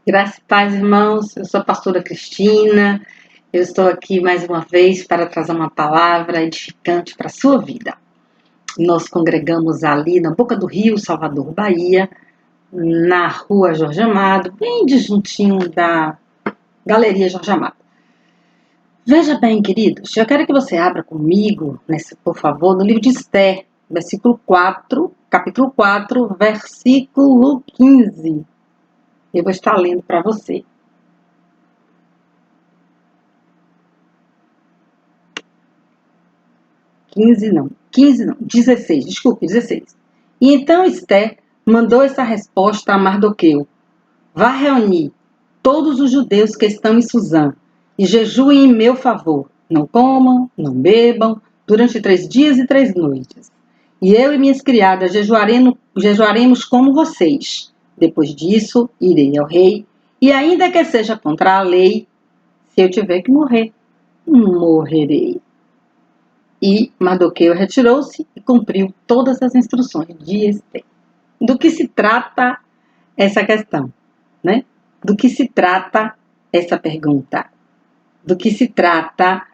Graças e paz, irmãos. Eu sou a pastora Cristina. Eu estou aqui mais uma vez para trazer uma palavra edificante para a sua vida. Nós congregamos ali na Boca do Rio, Salvador, Bahia, na rua Jorge Amado, bem disjuntinho da Galeria Jorge Amado. Veja bem, queridos, eu quero que você abra comigo, por favor, no livro de Esther, capítulo 4, versículo 15. Eu vou estar lendo para você. 16, desculpe, 16. E então Esther mandou essa resposta a Mardoqueu: vá reunir todos os judeus que estão em Suzã e jejuem em meu favor. Não comam, não bebam, durante 3 dias e 3 noites. E eu e minhas criadas jejuaremos como vocês. Depois disso, irei ao rei, e ainda que seja contra a lei, se eu tiver que morrer, morrerei. E Mardoqueu retirou-se e cumpriu todas as instruções de Esther. Do que se trata essa questão, né? Do que se trata essa pergunta? Do que se trata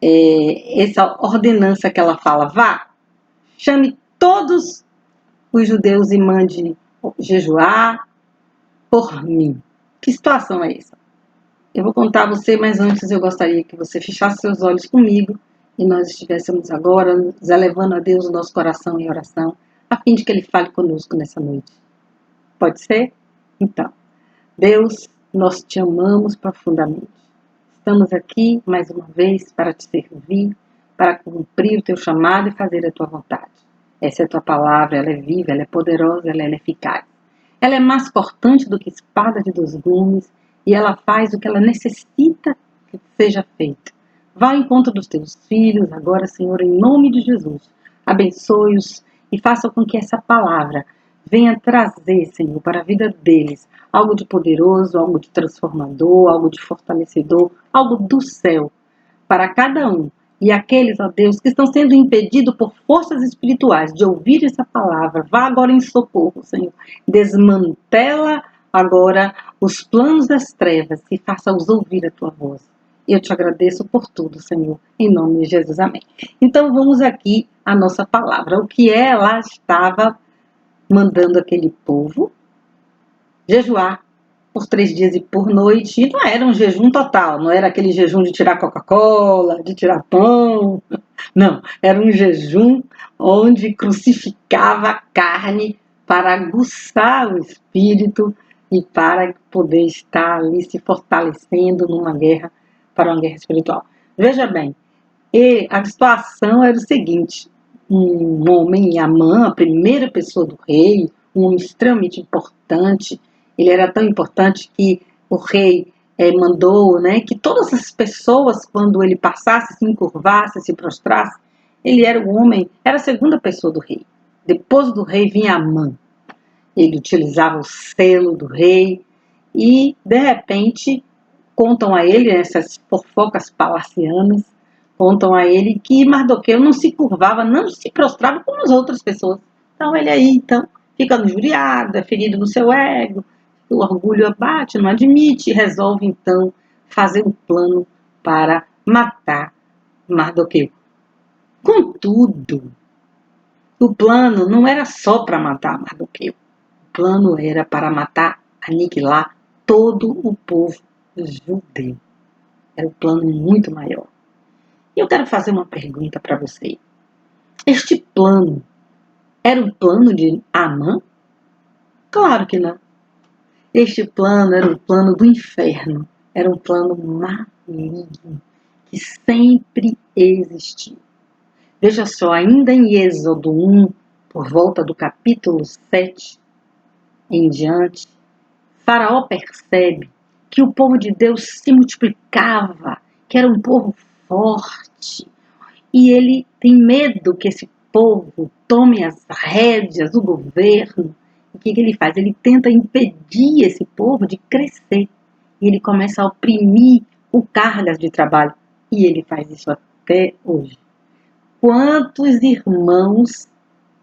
essa ordenança que ela fala? Vá, chame todos os judeus e mande jejuar por mim. Que situação é essa? Eu vou contar a você, mas antes eu gostaria que você fechasse seus olhos comigo e nós estivéssemos agora nos elevando a Deus o nosso coração em oração, a fim de que Ele fale conosco nessa noite. Pode ser? Então, Deus, nós te amamos profundamente. Estamos aqui mais uma vez para te servir, para cumprir o teu chamado e fazer a tua vontade. Essa é a tua palavra, ela é viva, ela é poderosa, ela é eficaz. Ela é mais cortante do que espada de 2 gumes e ela faz o que ela necessita que seja feito. Vá ao encontro dos teus filhos agora, Senhor, em nome de Jesus. Abençoe-os e faça com que essa palavra venha trazer, Senhor, para a vida deles algo de poderoso, algo de transformador, algo de fortalecedor, algo do céu para cada um. E aqueles, ó Deus, que estão sendo impedidos por forças espirituais de ouvir essa palavra, vá agora em socorro, Senhor. Desmantela agora os planos das trevas e faça-os ouvir a tua voz. Eu te agradeço por tudo, Senhor, em nome de Jesus, amém. Então vamos aqui à nossa palavra. O que ela estava mandando aquele povo jejuar por 3 dias e por noite, e não era um jejum total, não era aquele jejum de tirar Coca-Cola, de tirar pão, não, era um jejum onde crucificava a carne para aguçar o espírito e para poder estar ali se fortalecendo para uma guerra espiritual. Veja bem, a situação era o seguinte: um homem, Amã, a primeira pessoa do rei, um homem extremamente importante. Ele era tão importante que o rei mandou, né, que todas as pessoas, quando ele passasse, se encurvasse, se prostrasse, ele era o homem, era a segunda pessoa do rei. Depois do rei vinha Amã. Ele utilizava o selo do rei e, de repente, contam a ele, essas fofocas palacianas, contam a ele que Mardoqueu não se curvava, não se prostrava como as outras pessoas. Então ele aí, fica injuriado, é ferido no seu ego, o orgulho abate, não admite, e resolve então fazer um plano para matar Mardoqueu. Contudo, o plano não era só para matar Mardoqueu. O plano era para matar, aniquilar todo o povo judeu. Era um plano muito maior. E eu quero fazer uma pergunta para você. Este plano era um plano de Amã? Claro que não. Este plano era um plano do inferno. Era um plano maligno que sempre existiu. Veja só, ainda em Êxodo 1, por volta do capítulo 7 em diante, Faraó percebe que o povo de Deus se multiplicava, que era um povo forte, e ele tem medo que esse povo tome as rédeas do governo. O que ele faz? Ele tenta impedir esse povo de crescer, e ele começa a oprimir o cargas de trabalho, e ele faz isso até hoje. Quantos irmãos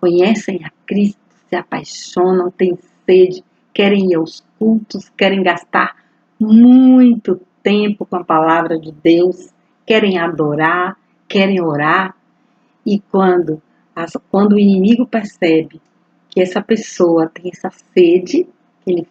conhecem a Cristo, se apaixonam, têm sede, querem ir aos cultos, querem gastar muito tempo com a palavra de Deus, querem adorar, querem orar. E quando o inimigo percebe que essa pessoa tem essa sede, ele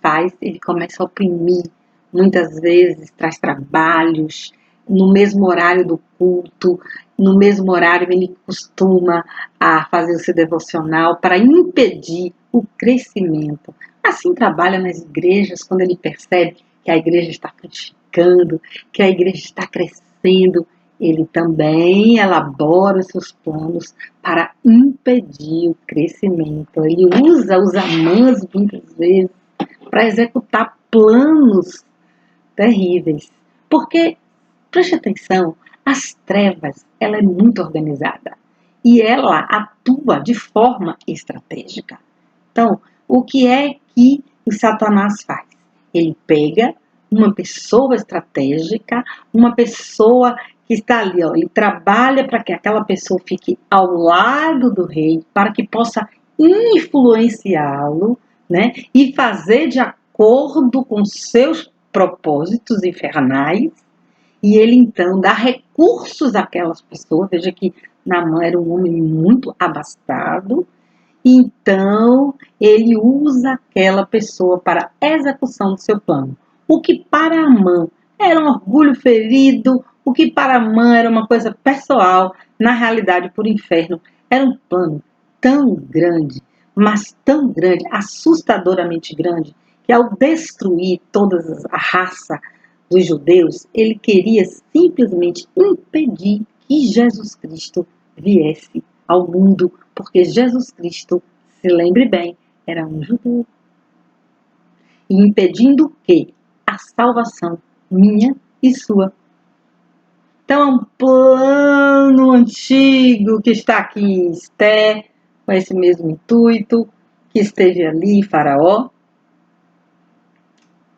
começa a oprimir. Muitas vezes traz trabalhos, no mesmo horário do culto, no mesmo horário ele costuma a fazer o seu devocional para impedir o crescimento. Assim trabalha nas igrejas, quando ele percebe que a igreja está frutificando, que a igreja está crescendo, ele também elabora os seus planos para impedir o crescimento. Ele usa os amãs muitas vezes para executar planos terríveis. Porque, preste atenção, as trevas, ela é muito organizada e ela atua de forma estratégica. Então, o que é que o Satanás faz? Ele pega uma pessoa estratégica, uma pessoa que está ali, ó, ele trabalha para que aquela pessoa fique ao lado do rei, para que possa influenciá-lo, né, e fazer de acordo com seus propósitos infernais, e ele então dá recursos àquelas pessoas. Veja que Naamã era um homem muito abastado, então ele usa aquela pessoa para a execução do seu plano. O que para Amã era um orgulho ferido, o que para Amã era uma coisa pessoal, na realidade, por inferno, era um plano tão grande, mas tão grande, assustadoramente grande, que ao destruir toda a raça dos judeus, ele queria simplesmente impedir que Jesus Cristo viesse ao mundo, porque Jesus Cristo, se lembre bem, era um judeu. E impedindo o quê? A salvação minha e sua. Então é um plano antigo que está aqui em Esté, com esse mesmo intuito, que esteve ali Faraó,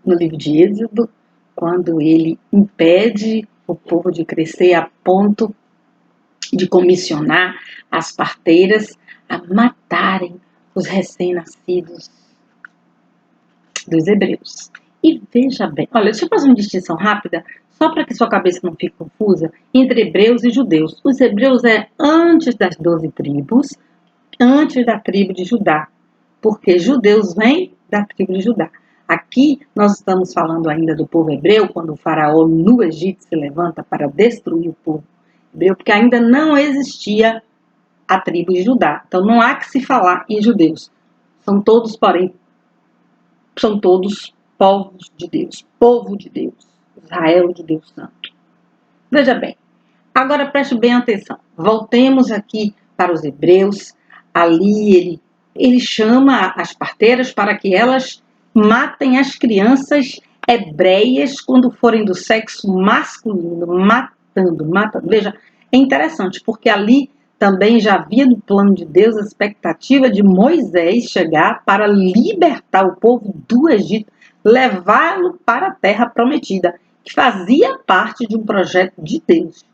no livro de Êxodo, quando ele impede o povo de crescer a ponto de comissionar as parteiras a matarem os recém-nascidos dos hebreus. E veja bem, olha, deixa eu fazer uma distinção rápida, só para que sua cabeça não fique confusa, entre hebreus e judeus. Os hebreus é antes das 12 tribos, antes da tribo de Judá, porque judeus vêm da tribo de Judá. Aqui nós estamos falando ainda do povo hebreu, quando o faraó no Egito se levanta para destruir o povo hebreu, porque ainda não existia a tribo de Judá. Então não há que se falar em judeus. São todos, porém, são todos povos de Deus, povo de Deus, Israel de Deus Santo. Veja bem, agora preste bem atenção. Voltemos aqui para os hebreus. Ali ele chama as parteiras para que elas matem as crianças hebreias quando forem do sexo masculino, matando. Veja, é interessante, porque ali também já havia no plano de Deus a expectativa de Moisés chegar para libertar o povo do Egito, levá-lo para a terra prometida, que fazia parte de um projeto de Deus,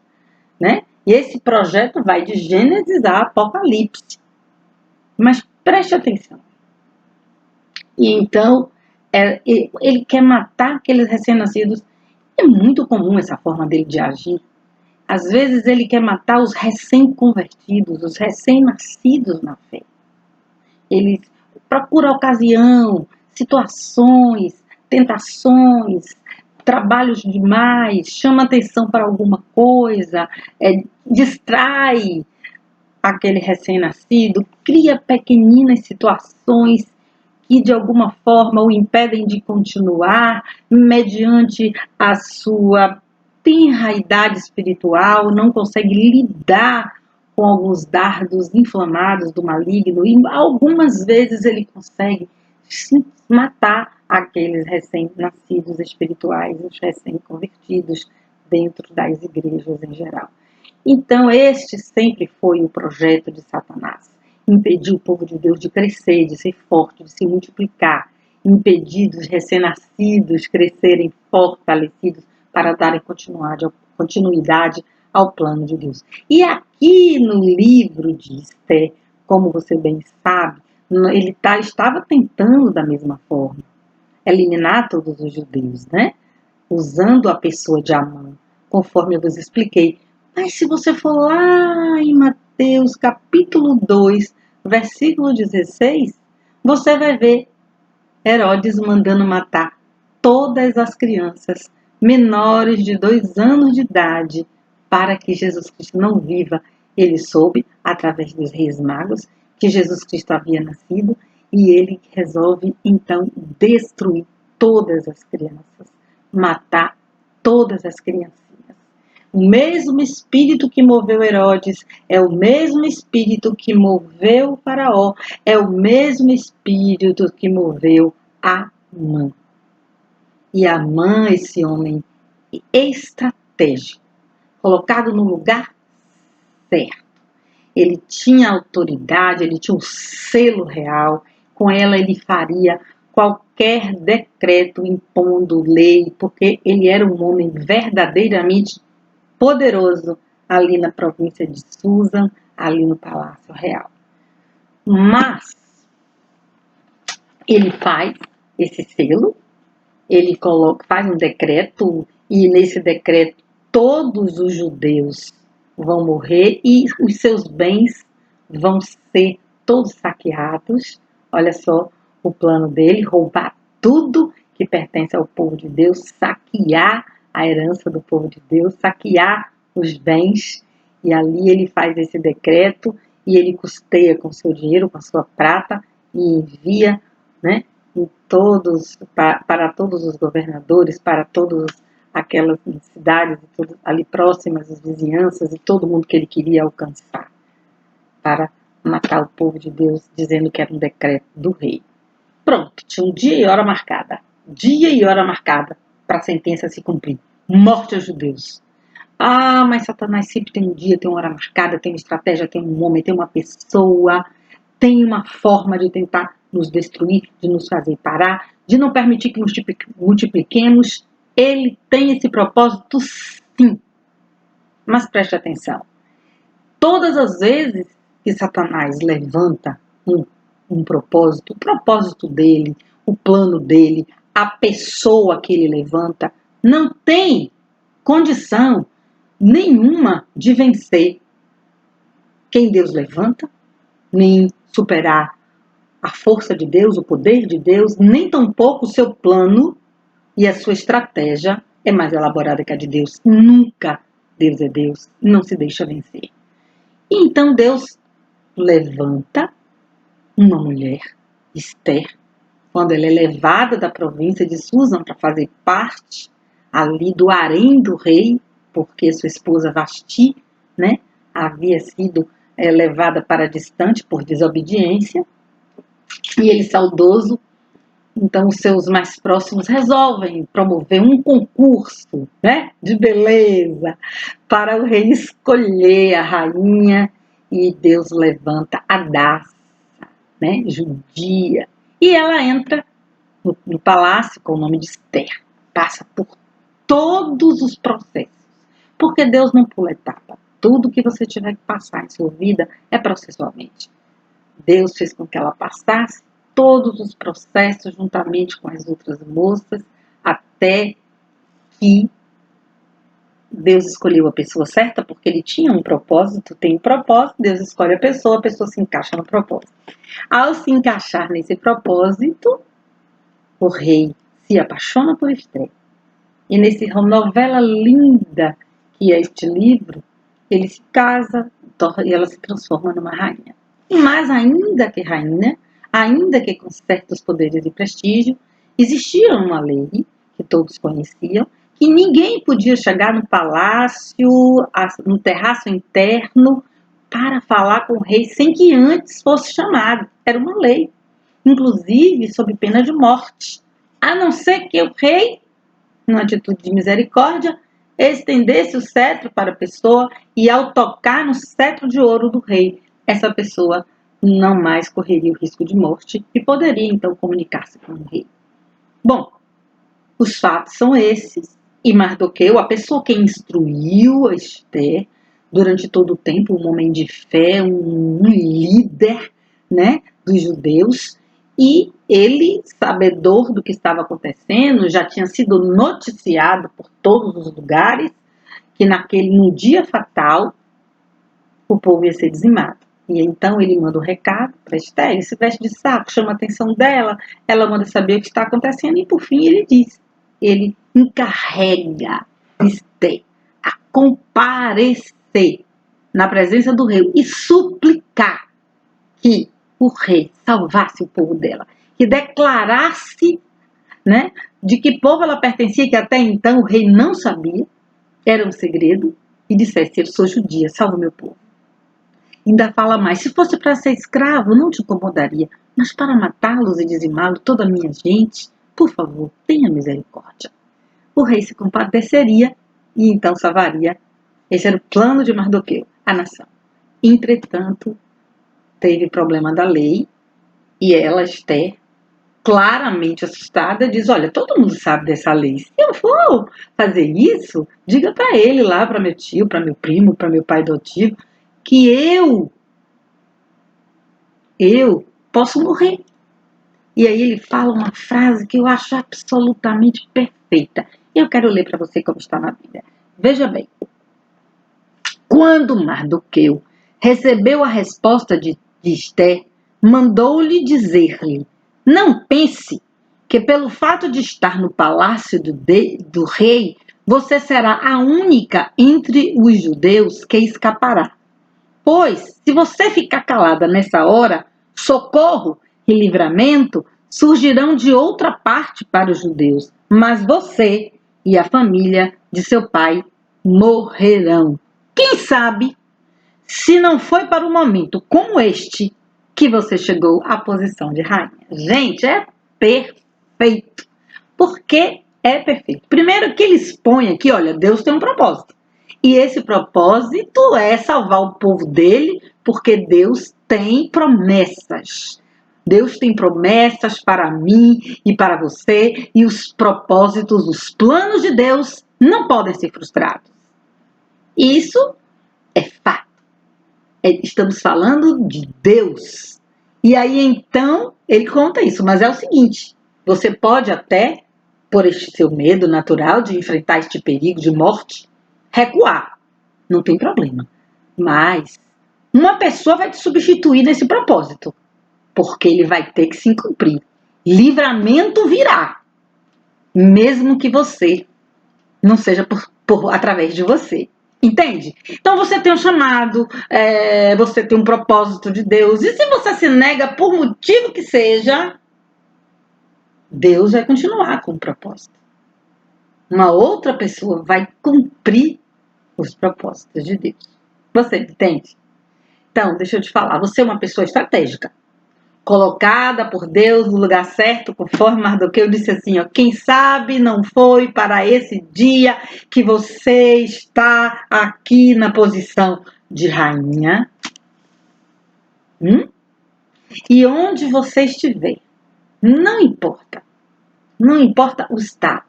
né? E esse projeto vai de Gênesis a Apocalipse. Mas preste atenção. E então, ele quer matar aqueles recém-nascidos. É muito comum essa forma dele de agir. Às vezes ele quer matar os recém-convertidos, os recém-nascidos na fé. Ele procura ocasião, situações, tentações, trabalhos demais, chama atenção para alguma coisa, distrai aquele recém-nascido, cria pequeninas situações que de alguma forma o impedem de continuar mediante a sua tenra idade espiritual, não consegue lidar com alguns dardos inflamados do maligno e algumas vezes ele consegue matar aqueles recém-nascidos espirituais, os recém-convertidos dentro das igrejas em geral. Então este sempre foi o projeto de Satanás, impedir o povo de Deus de crescer, de ser forte, de se multiplicar, impedir os recém-nascidos crescerem fortalecidos para darem continuidade ao plano de Deus. E aqui no livro de Esté, como você bem sabe, ele estava tentando da mesma forma. eliminar todos os judeus, né? Usando a pessoa de Amã, conforme eu vos expliquei. Mas se você for lá em Mateus capítulo 2, versículo 16, você vai ver Herodes mandando matar todas as crianças menores de 2 anos de idade, para que Jesus Cristo não viva. Ele soube, através dos reis magos, que Jesus Cristo havia nascido, e ele resolve, então, destruir todas as crianças, matar todas as criancinhas. O mesmo espírito que moveu Herodes é o mesmo espírito que moveu o faraó, é o mesmo espírito que moveu Amã. E Amã, esse homem estratégico, colocado no lugar certo. Ele tinha autoridade, ele tinha um selo real, com ela ele faria qualquer decreto impondo lei, porque ele era um homem verdadeiramente poderoso ali na província de Susa, ali no Palácio Real. Mas ele faz esse selo, ele faz um decreto, e nesse decreto todos os judeus vão morrer e os seus bens vão ser todos saqueados. Olha só o plano dele: roubar tudo que pertence ao povo de Deus, saquear a herança do povo de Deus, saquear os bens. E ali ele faz esse decreto e ele custeia com seu dinheiro, com a sua prata, e envia, né, para todos os governadores, para todas aquelas cidades ali próximas, as vizinhanças e todo mundo que ele queria alcançar, para matar o povo de Deus, dizendo que era um decreto do rei. Pronto, tinha um dia e hora marcada para a sentença se cumprir: morte aos judeus. Ah, mas Satanás sempre tem um dia, tem uma hora marcada, tem uma estratégia, tem um homem, tem uma pessoa, tem uma forma de tentar nos destruir, de nos fazer parar, de não permitir que multipliquemos. Ele tem esse propósito, sim. Mas preste atenção: todas as vezes que Satanás levanta um propósito, o propósito dele, o plano dele, a pessoa que ele levanta, não tem condição nenhuma de vencer quem Deus levanta, nem superar a força de Deus, o poder de Deus, nem tampouco o seu plano e a sua estratégia é mais elaborada que a de Deus. Nunca Deus é Deus, não se deixa vencer. E então Deus levanta uma mulher, Esther, quando ela é levada da província de Susa para fazer parte ali do harém do rei, porque sua esposa Vasti, né, havia sido levada para distante por desobediência, e ele, saudoso, então os seus mais próximos resolvem promover um concurso, né, de beleza para o rei escolher a rainha, e Deus levanta Hadassa, né, judia, e ela entra no palácio com o nome de Esther, passa por todos os processos, porque Deus não pula etapa. Tudo que você tiver que passar em sua vida é processualmente. Deus fez com que ela passasse todos os processos juntamente com as outras moças, até que Deus escolheu a pessoa certa, porque ele tinha um propósito, tem um propósito, Deus escolhe a pessoa se encaixa no propósito. Ao se encaixar nesse propósito, o rei se apaixona por Esther. E nessa novela linda que é este livro, ele se casa e ela se transforma numa rainha. Mas ainda que rainha, ainda que com certos poderes e prestígio, existia uma lei que todos conheciam, que ninguém podia chegar no palácio, no terraço interno, para falar com o rei sem que antes fosse chamado. Era uma lei, inclusive sob pena de morte, a não ser que o rei, numa atitude de misericórdia, estendesse o cetro para a pessoa, e ao tocar no cetro de ouro do rei, essa pessoa não mais correria o risco de morte e poderia então comunicar-se com o rei. Bom, os fatos são esses, e Mardoqueu, a pessoa que instruiu a Esther durante todo o tempo, um homem de fé, um líder, né, dos judeus, E ele, sabedor do que estava acontecendo, já tinha sido noticiado por todos os lugares que no dia fatal o povo ia ser dizimado. E então ele manda um recado para Esther, ele se veste de saco, chama a atenção dela, ela manda saber o que está acontecendo e por fim ele encarrega Esther a comparecer na presença do rei e suplicar que o rei salvasse o povo dela, que declarasse, né, de que povo ela pertencia, que até então o rei não sabia, era um segredo, e dissesse: eu sou judia, salva meu povo. Ainda fala mais: se fosse para ser escravo, não te incomodaria, mas para matá-los e dizimá-los, toda a minha gente, por favor, tenha misericórdia. O rei se compadeceria e então salvaria. Esse era o plano de Mardoqueu, a nação. Entretanto, teve problema da lei e ela, Esther, claramente assustada, diz: olha, todo mundo sabe dessa lei. Se eu for fazer isso, diga para ele lá, para meu tio, para meu primo, para meu pai adotivo, que eu posso morrer. E aí ele fala uma frase que eu acho absolutamente perfeita. Eu quero ler para você como está na Bíblia. Veja bem. Quando Mardoqueu recebeu a resposta de Esther, mandou-lhe dizer-lhe: não pense que pelo fato de estar no palácio do rei, você será a única entre os judeus que escapará. Pois, se você ficar calada nessa hora, socorro e livramento surgirão de outra parte para os judeus, mas você e a família de seu pai morrerão. Quem sabe se não foi para um momento como este que você chegou à posição de rainha. Gente, é perfeito. Por que é perfeito? Primeiro que ele expõe aqui, olha, Deus tem um propósito. E esse propósito é salvar o povo dele, porque Deus tem promessas. Deus tem promessas para mim e para você, e os propósitos, os planos de Deus não podem ser frustrados. Isso é fato. Estamos falando de Deus. E aí então ele conta isso, mas é o seguinte: você pode até, por este seu medo natural de enfrentar este perigo de morte, recuar, não tem problema. Mas uma pessoa vai te substituir nesse propósito, porque ele vai ter que se cumprir. Livramento virá, mesmo que você não seja através de você. Entende? Então você tem um chamado, você tem um propósito de Deus. E se você se nega por motivo que seja, Deus vai continuar com o propósito. Uma outra pessoa vai cumprir os propósitos de Deus. Você entende? Então, deixa eu te falar, você é uma pessoa estratégica, colocada por Deus no lugar certo, conforme Mardoqueu disse assim, ó, quem sabe não foi para esse dia que você está aqui na posição de rainha. E onde você estiver, não importa o status,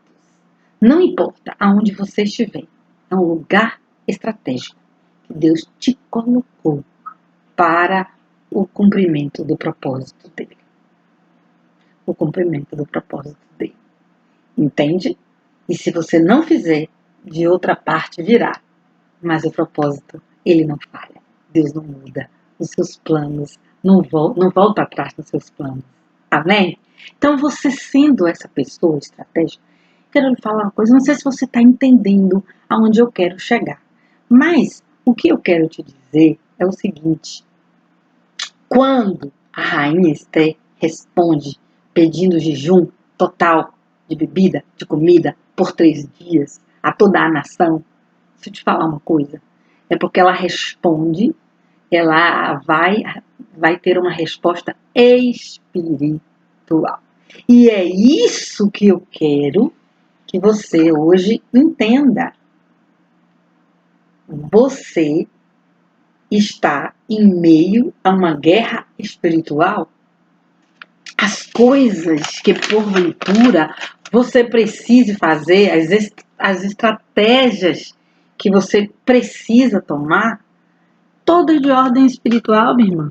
não importa aonde você estiver, é um lugar estratégico que Deus te colocou para o cumprimento do propósito dele. O cumprimento do propósito dele. Entende? E se você não fizer, de outra parte virá. Mas o propósito, ele não falha. Deus não muda. Os seus planos não volta atrás nos seus planos. Amém? Então, você sendo essa pessoa estratégica, quero lhe falar uma coisa, não sei se você está entendendo aonde eu quero chegar. Mas, o que eu quero te dizer é o seguinte. Quando a rainha Esther responde pedindo jejum total de bebida, de comida, por 3 dias, a toda a nação, deixa eu te falar uma coisa, é porque ela responde, ela vai ter uma resposta espiritual. E é isso que eu quero que você hoje entenda. Você está em meio a uma guerra espiritual. As coisas que porventura você precise fazer, as estratégias que você precisa tomar, todas de ordem espiritual, minha irmã.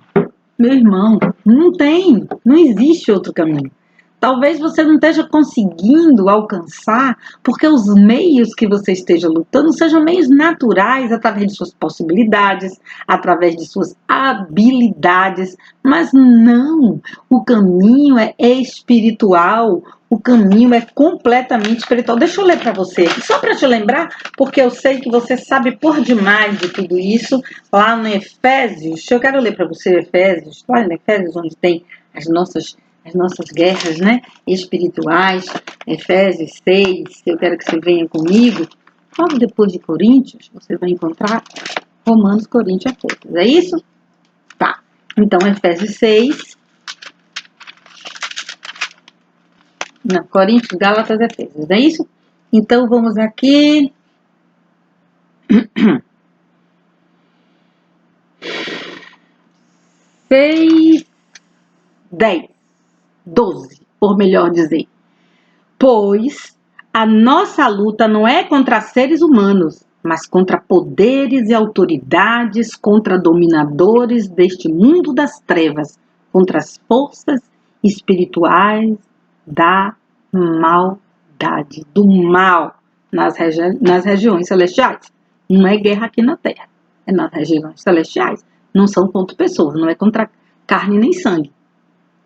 Meu irmão, não tem, não existe outro caminho. Talvez você não esteja conseguindo alcançar, porque os meios que você esteja lutando sejam meios naturais, através de suas possibilidades, através de suas habilidades, mas não, o caminho é espiritual, o caminho é completamente espiritual. Deixa eu ler para você aqui, só para te lembrar, porque eu sei que você sabe por demais de tudo isso, lá no Efésios, eu quero ler para você Efésios, lá no Efésios, onde tem as nossas guerras, né, espirituais, Efésios 6, eu quero que você venha comigo, logo depois de Coríntios, você vai encontrar Romanos, Coríntios e Efésios, é isso? Tá, então Efésios 6, não, Coríntios, Gálatas, Efésios, é isso? Então vamos aqui, 6, 10, 12, por melhor dizer. Pois a nossa luta não é contra seres humanos, mas contra poderes e autoridades, contra dominadores deste mundo das trevas, contra as forças espirituais da maldade, do mal nas regiões celestiais. Não é guerra aqui na Terra, é nas regiões celestiais. Não são contra pessoas, não é contra carne nem sangue.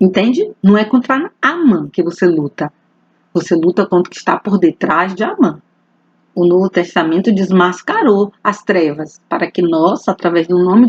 Entende? Não é contra Amã que você luta. Você luta contra o que está por detrás de Amã. O Novo Testamento desmascarou as trevas para que nós, através do nome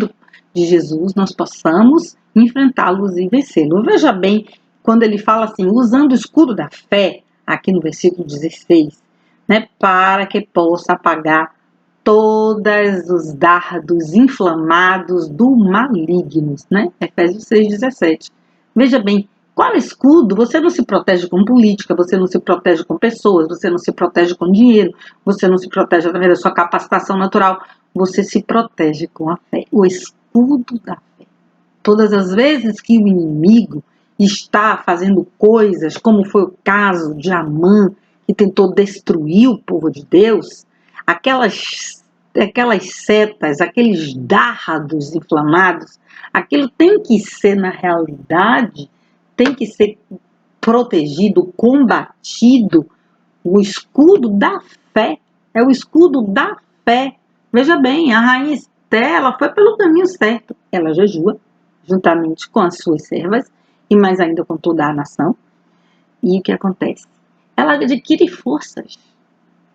de Jesus, nós possamos enfrentá-los e vencê-los. Veja bem, quando ele fala assim, usando o escudo da fé, aqui no versículo 16, né, para que possa apagar todos os dardos inflamados do maligno, né? Efésios 6,17. Veja bem, qual escudo? Você não se protege com política, você não se protege com pessoas, você não se protege com dinheiro, você não se protege através da sua capacitação natural, você se protege com a fé, o escudo da fé. Todas as vezes que o inimigo está fazendo coisas, como foi o caso de Amã, que tentou destruir o povo de Deus, aquelas setas, aqueles dardos inflamados, aquilo tem que ser, na realidade, tem que ser protegido, combatido. O escudo da fé, é o escudo da fé. Veja bem, a rainha Esté, ela foi pelo caminho certo. Ela jejua, juntamente com as suas servas, e mais ainda com toda a nação. E o que acontece? Ela adquire forças.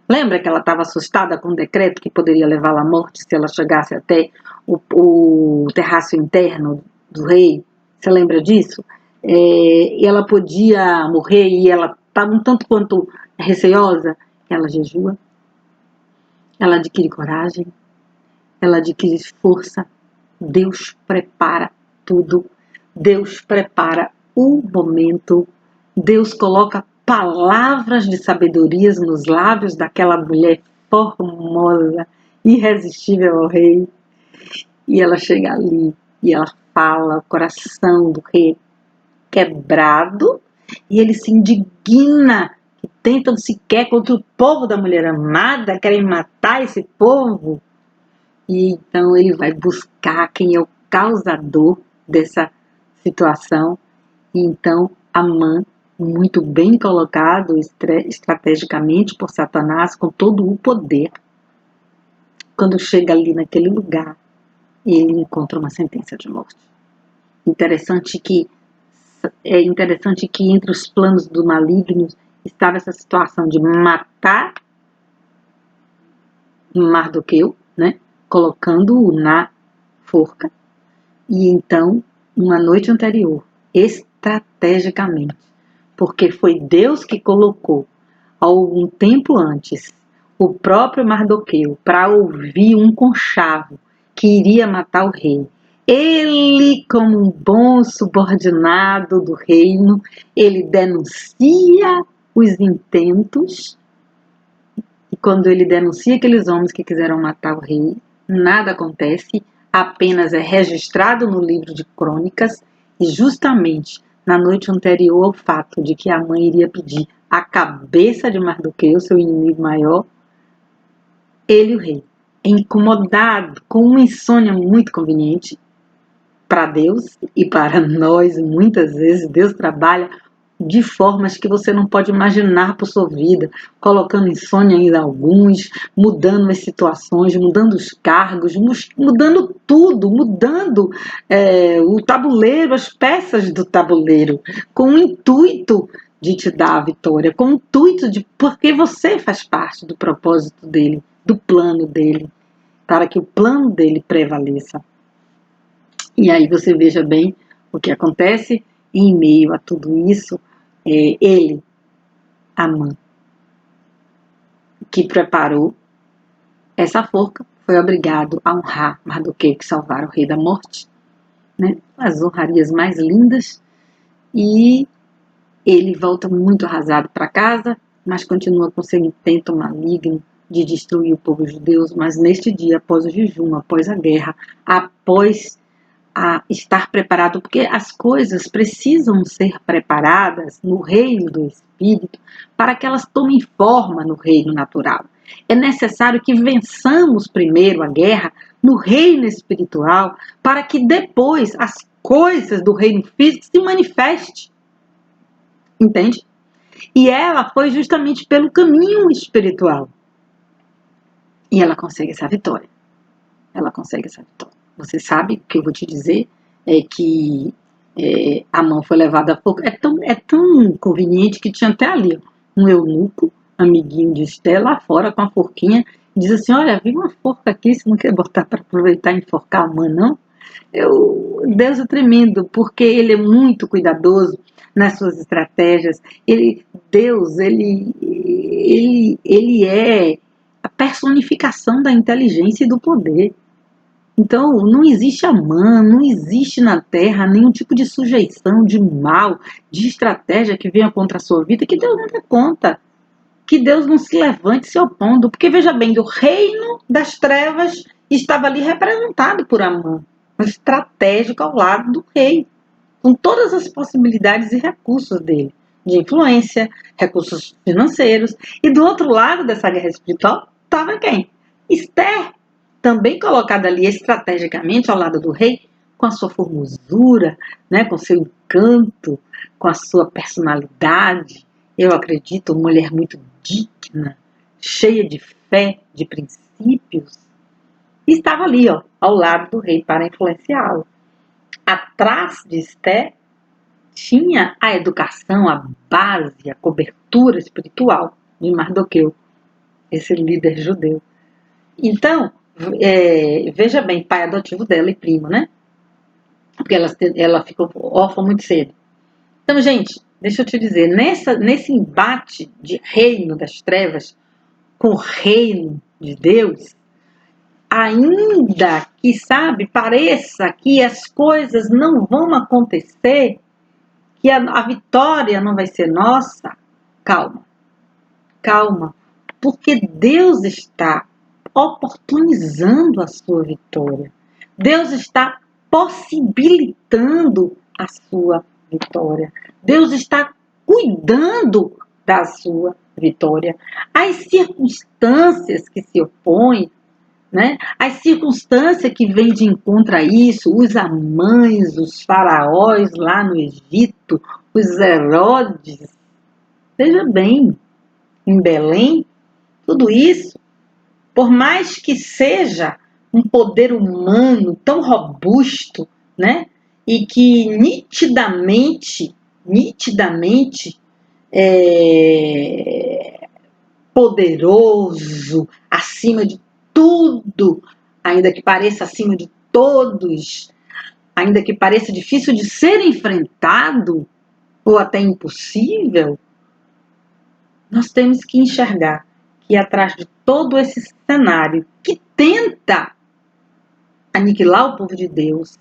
Lembra que ela estava assustada com o decreto que poderia levá-la à morte se ela chegasse até o terraço interno do rei? Você lembra disso? E ela podia morrer e ela estava um tanto quanto receosa. Ela jejua, ela adquire coragem, ela adquire força. Deus prepara tudo. Deus prepara o momento. Deus coloca palavras de sabedoria nos lábios daquela mulher formosa, irresistível ao rei. E ela chega ali e ela fala, o coração do rei quebrado, e ele se indigna, que tentam sequer contra o povo da mulher amada, querem matar esse povo. E então ele vai buscar quem é o causador dessa situação. E então Amã, muito bem colocado estrategicamente por Satanás, com todo o poder, quando chega ali naquele lugar, ele encontra uma sentença de morte. É interessante que entre os planos do maligno estava essa situação de matar Mardoqueu, né, colocando-o na forca, e então, uma noite anterior, estrategicamente, porque foi Deus que colocou, algum tempo antes, o próprio Mardoqueu para ouvir um conchavo que iria matar o rei. Ele, como um bom subordinado do reino, ele denuncia os intentos, e quando ele denuncia aqueles homens que quiseram matar o rei, nada acontece, apenas é registrado no livro de crônicas, e justamente na noite anterior ao fato de que a mãe iria pedir a cabeça de Mardoqueu, seu inimigo maior, ele, o rei, incomodado, com uma insônia muito conveniente, para Deus e para nós, muitas vezes, Deus trabalha de formas que você não pode imaginar para sua vida, colocando insônia em alguns, mudando as situações, mudando os cargos, mudando tudo, mudando o tabuleiro, as peças do tabuleiro, com o intuito de te dar a vitória, com o intuito de porque você faz parte do propósito dele, do plano dele, para que o plano dele prevaleça. E aí você veja bem o que acontece, e em meio a tudo isso, ele, Amã, que preparou essa forca, foi obrigado a honrar Mardoqueu, que salvara o rei da morte, né? As honrarias mais lindas, e ele volta muito arrasado para casa, mas continua com seu intento maligno de destruir o povo judeu, mas neste dia, após o jejum, após a guerra, após a estar preparado, porque as coisas precisam ser preparadas no reino do Espírito para que elas tomem forma no reino natural. É necessário que vençamos primeiro a guerra no reino espiritual para que depois as coisas do reino físico se manifestem. Entende? E ela foi justamente pelo caminho espiritual. E ela consegue essa vitória. Ela consegue essa vitória. Você sabe o que eu vou te dizer? É que Amã foi levada a forca. É tão conveniente que tinha até ali um eunuco, amiguinho de Esté, lá fora com a forquinha, diz assim: olha, vi uma forca aqui, você não quer botar para aproveitar e enforcar Amã, não? Deus é tremendo, porque ele é muito cuidadoso nas suas estratégias. Deus, ele é a personificação da inteligência e do poder. Então, não existe Amã, não existe na Terra nenhum tipo de sujeição, de mal, de estratégia que venha contra a sua vida, que Deus não dê conta. Que Deus não se levante se opondo. Porque, veja bem, o reino das trevas estava ali representado por Amã, um estratégico ao lado do rei, com todas as possibilidades e recursos dele, de influência, recursos financeiros. E do outro lado dessa guerra espiritual estava quem? Esther, também colocada ali estrategicamente ao lado do rei, com a sua formosura, né, com seu encanto, com a sua personalidade. Eu acredito, uma mulher muito digna, cheia de fé, de princípios, e estava ali, ó, ao lado do rei para influenciá-lo. Atrás de Esther tinha a educação, a base, a cobertura espiritual de Mardoqueu, esse líder judeu. Então, veja bem, pai adotivo dela e primo, né? Porque ela ficou órfã muito cedo. Então, gente, deixa eu te dizer, nesse embate de reino das trevas com o reino de Deus, ainda que, sabe, pareça que as coisas não vão acontecer, que a vitória não vai ser nossa, calma, calma, porque Deus está oportunizando a sua vitória. Deus está possibilitando a sua vitória. Deus está cuidando da sua vitória. As circunstâncias que se opõem, né? As circunstâncias que vêm de encontro a isso, os Amãs, os faraós lá no Egito, os Herodes, veja bem, em Belém, tudo isso, por mais que seja um poder humano tão robusto, né? E que nitidamente poderoso, acima de tudo, ainda que pareça acima de todos, ainda que pareça difícil de ser enfrentado, ou até impossível, nós temos que enxergar que atrás de todo esse cenário que tenta aniquilar o povo de Deus,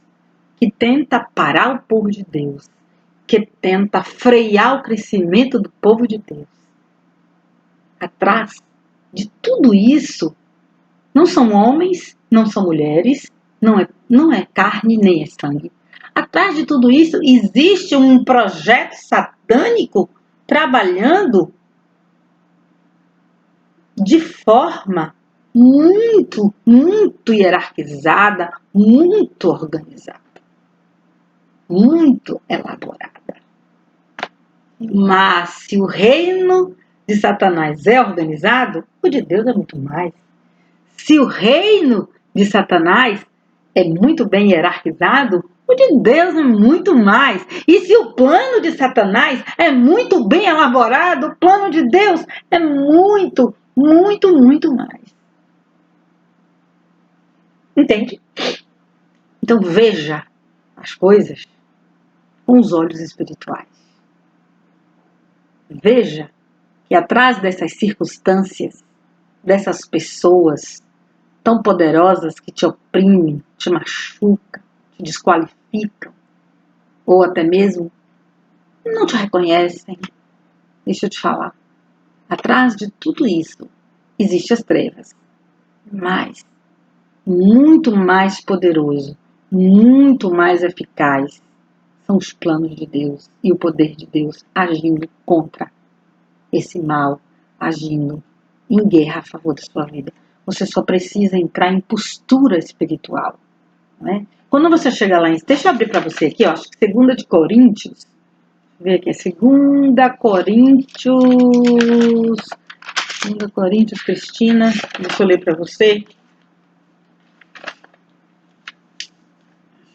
que tenta parar o povo de Deus, que tenta frear o crescimento do povo de Deus, atrás de tudo isso, não são homens, não são mulheres, não é carne nem é sangue. Atrás de tudo isso existe um projeto satânico trabalhando de forma muito, muito hierarquizada, muito organizada. muito elaborada. Mas se o reino de Satanás é organizado, o de Deus é muito mais. Se o reino de Satanás é muito bem hierarquizado, o de Deus é muito mais. E se o plano de Satanás é muito bem elaborado, o plano de Deus é muito, muito, muito mais. Entende? Então veja as coisas com os olhos espirituais. Veja que atrás dessas circunstâncias, dessas pessoas tão poderosas que te oprimem, te machucam, te desqualificam, ou até mesmo não te reconhecem. Deixa eu te falar. Atrás de tudo isso, existem as trevas. Mas, muito mais poderoso, muito mais eficaz, são os planos de Deus e o poder de Deus agindo contra esse mal, agindo em guerra a favor da sua vida. Você só precisa entrar em postura espiritual. Não é? Quando você chega lá, deixa eu abrir para você aqui, ó, acho que 2 de Coríntios, ver aqui, 2 Coríntios, Cristina, deixa eu ler para você.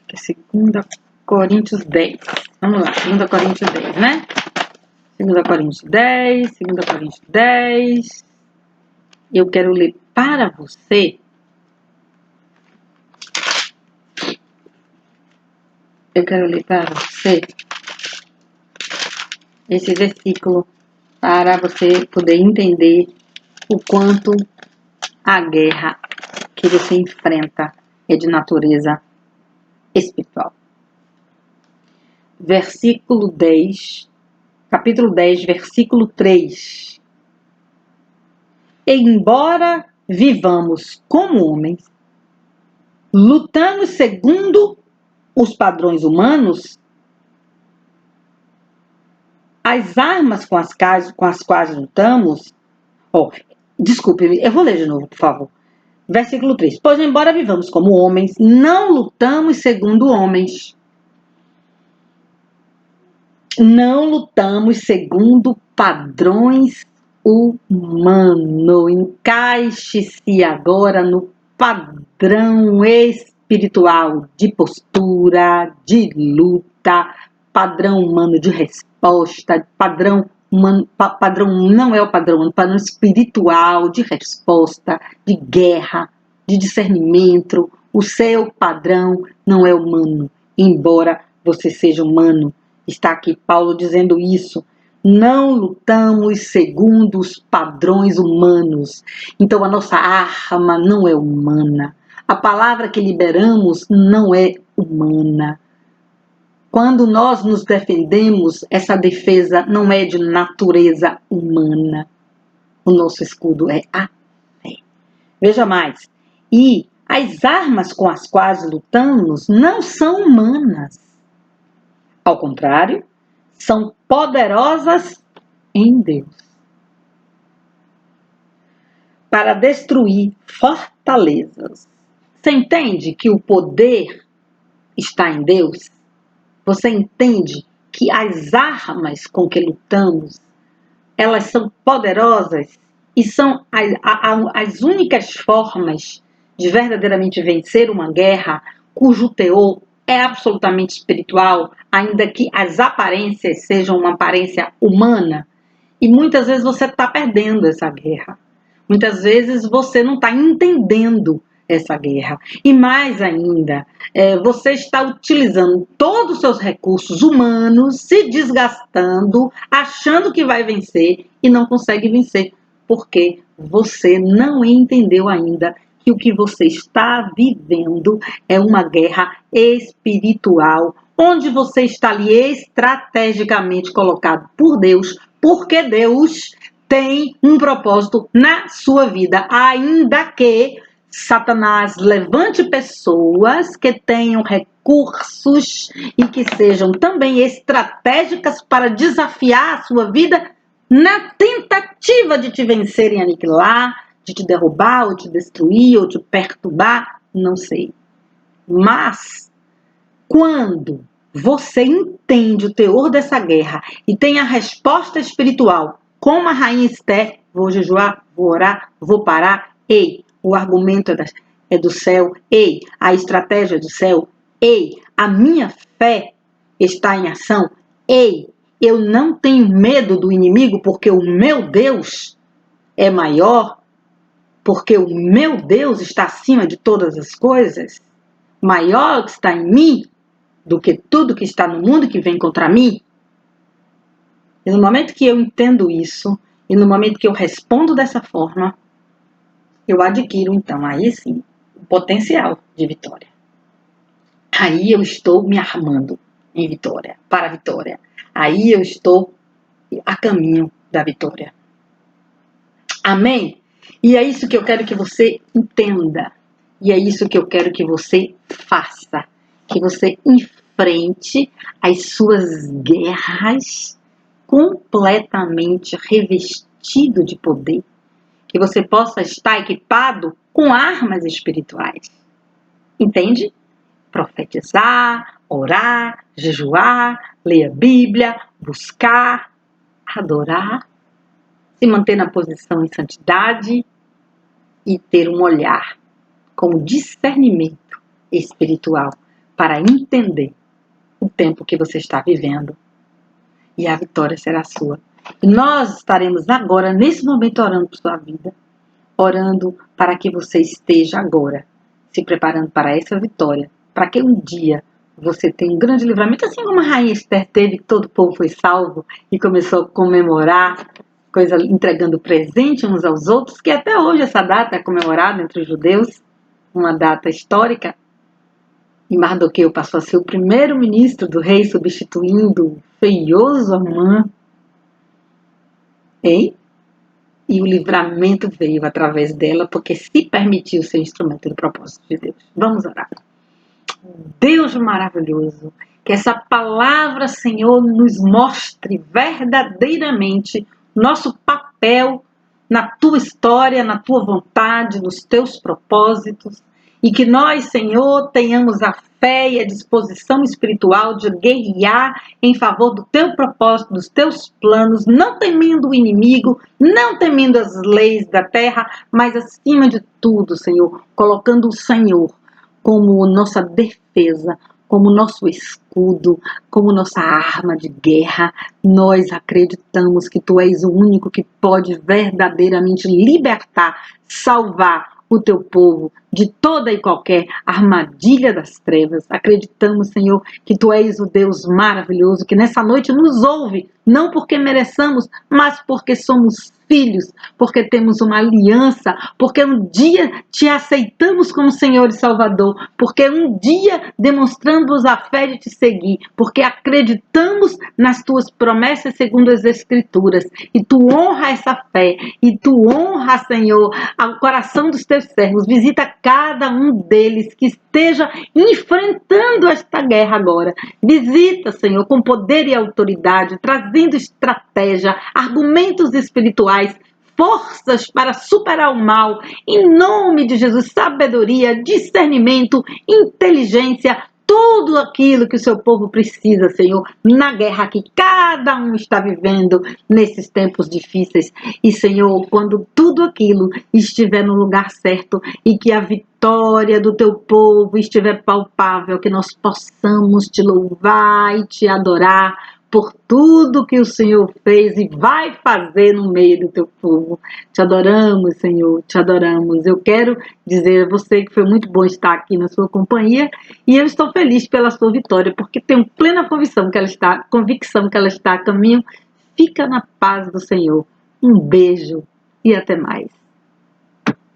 Que é 2 Coríntios 10. Vamos lá, 2 Coríntios 10, né? 2 Coríntios 10, 2 Coríntios 10. Eu quero ler para você. Esse versículo para você poder entender o quanto a guerra que você enfrenta é de natureza espiritual. Versículo 10, capítulo 10, versículo 3. Embora vivamos como homens, lutamos segundo os padrões humanos, as armas com as quais lutamos... desculpe, eu vou ler de novo, por favor. Versículo 3. Pois embora vivamos como homens, não lutamos segundo homens. Não lutamos segundo padrões humanos. Encaixe-se agora no padrão espiritual de postura, de luta, padrão humano de resposta, padrão humano, padrão não é o padrão humano, padrão espiritual de resposta, de guerra, de discernimento. O seu padrão não é humano, embora você seja humano. Está aqui Paulo dizendo isso. Não lutamos segundo os padrões humanos. Então a nossa arma não é humana. A palavra que liberamos não é humana. Quando nós nos defendemos, essa defesa não é de natureza humana. O nosso escudo é a fé. Veja mais. E as armas com as quais lutamos não são humanas. Ao contrário, são poderosas em Deus para destruir fortalezas. Você entende que o poder está em Deus? Você entende que as armas com que lutamos, elas são poderosas e são as únicas formas de verdadeiramente vencer uma guerra cujo teor é absolutamente espiritual, ainda que as aparências sejam uma aparência humana. E muitas vezes você está perdendo essa guerra. Muitas vezes você não está entendendo essa guerra. E mais ainda, você está utilizando todos os seus recursos humanos, se desgastando, achando que vai vencer e não consegue vencer, porque você não entendeu ainda que o que você está vivendo é uma guerra espiritual, onde você está ali estrategicamente colocado por Deus, porque Deus tem um propósito na sua vida, ainda que Satanás levante pessoas que tenham recursos e que sejam também estratégicas para desafiar a sua vida na tentativa de te vencer e aniquilar, de te derrubar, ou te destruir, ou te perturbar, não sei. Mas, quando você entende o teor dessa guerra e tem a resposta espiritual, como a rainha Esther, vou jejuar, vou orar, vou parar, ei, o argumento é do céu, ei, a estratégia é do céu, ei, a minha fé está em ação, ei, eu não tenho medo do inimigo porque o meu Deus é maior, porque o meu Deus está acima de todas as coisas, maior que está em mim do que tudo que está no mundo que vem contra mim. E no momento que eu entendo isso, e no momento que eu respondo dessa forma, eu adquiro, então, aí sim, o potencial de vitória. Aí eu estou me armando em vitória, para a vitória. Aí eu estou a caminho da vitória. Amém? E é isso que eu quero que você entenda. E é isso que eu quero que você faça. Que você enfrente as suas guerras completamente revestido de poder. Que você possa estar equipado com armas espirituais. Entende? Profetizar, orar, jejuar, ler a Bíblia, buscar, adorar, se manter na posição em santidade e ter um olhar com discernimento espiritual para entender o tempo que você está vivendo. E a vitória será sua. E nós estaremos agora, nesse momento, orando por sua vida, orando para que você esteja agora se preparando para essa vitória, para que um dia você tenha um grande livramento, assim como a rainha Esther teve, que todo o povo foi salvo e começou a comemorar, entregando presente uns aos outros, que até hoje essa data é comemorada entre os judeus, uma data histórica. E Mardoqueu passou a ser o primeiro ministro do rei, substituindo o feioso Amã. Hein? E o livramento veio através dela, porque se permitiu ser instrumento do propósito de Deus. Vamos orar. Deus maravilhoso, que essa palavra, Senhor, nos mostre verdadeiramente nosso papel na tua história, na tua vontade, nos teus propósitos, e que nós, Senhor, tenhamos a fé e a disposição espiritual de guerrear em favor do teu propósito, dos teus planos, não temendo o inimigo, não temendo as leis da terra, mas acima de tudo, Senhor, colocando o Senhor como nossa defesa, como nosso escudo, como nossa arma de guerra. Nós acreditamos que tu és o único que pode verdadeiramente libertar, salvar o teu povo de toda e qualquer armadilha das trevas. Acreditamos, Senhor, que tu és o Deus maravilhoso, que nessa noite nos ouve, não porque mereçamos, mas porque somos filhos, porque temos uma aliança, porque um dia te aceitamos como Senhor e Salvador, porque um dia demonstramos a fé de te seguir, porque acreditamos nas tuas promessas segundo as Escrituras, e tu honra essa fé, e tu honra, Senhor, o coração dos teus servos. Visita cada um deles que esteja enfrentando esta guerra agora. Visita, Senhor, com poder e autoridade, trazendo estratégia, argumentos espirituais, forças para superar o mal, em nome de Jesus, sabedoria, discernimento, inteligência, tudo aquilo que o seu povo precisa, Senhor, na guerra que cada um está vivendo nesses tempos difíceis. E, Senhor, quando tudo aquilo estiver no lugar certo e que a vitória do teu povo estiver palpável, que nós possamos te louvar e te adorar por tudo que o Senhor fez e vai fazer no meio do teu povo. Te adoramos, Senhor, te adoramos. Eu quero dizer a você que foi muito bom estar aqui na sua companhia e eu estou feliz pela sua vitória, porque tenho plena convicção que ela está a caminho. Fica na paz do Senhor. Um beijo e até mais.